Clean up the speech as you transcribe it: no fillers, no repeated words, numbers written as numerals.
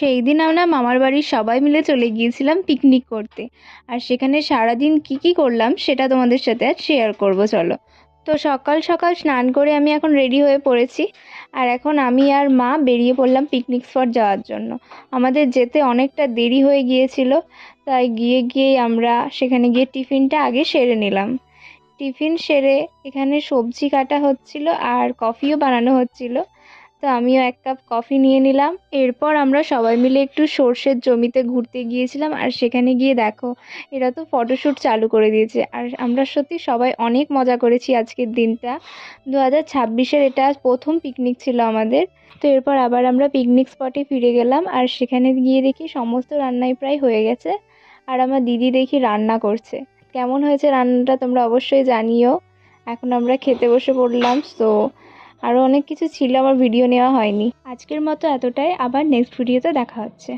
সেই দিন আমরা মামার বাড়ির সবাই মিলে চলে গিয়েছিলাম পিকনিক করতে। আর সেখানে সারাদিন কি কি করলাম সেটা তোমাদের সাথে আজ শেয়ার করব, চলো। তো সকাল সকাল স্নান করে আমি এখন রেডি হয়ে পড়েছি। আর এখন আমি আর মা বেরিয়ে পড়লাম পিকনিক স্পট যাওয়ার জন্য। আমাদের যেতে অনেকটা দেরি হয়ে গিয়েছিল, তাই গিয়েই আমরা সেখানে গিয়ে টিফিনটা আগে সেরে নিলাম। টিফিন সেরে এখানে সবজি কাটা হচ্ছিল আর কফিও বানানো হচ্ছিল। তো আমিও এক কাপ কফি নিয়ে নিলাম। এরপর আমরা সবাই মিলে একটু সর্ষের জমিতে ঘুরতে গিয়েছিলাম। আর সেখানে গিয়ে দেখো, এরা তো ফটোশ্যুট চালু করে দিয়েছে। আর আমরা সত্যি সবাই অনেক মজা করেছি আজকের দিনটা। 2026-এর এটা প্রথম পিকনিক ছিল আমাদের। তো এরপর আবার আমরা পিকনিক স্পটে ফিরে গেলাম। আর সেখানে গিয়ে দেখি সমস্ত রান্নাই প্রায় হয়ে গেছে। আর আমার দিদি দেখি রান্না করছে। কেমন হয়েছে রান্নাটা তোমরা অবশ্যই জানিও। এখন আমরা খেতে বসে পড়লাম। সো আরও অনেক কিছু ছিল, আমার ভিডিও নেওয়া হয়নি। আজকের মতো এতটাই, আবার নেক্সট ভিডিওতে দেখা হচ্ছে।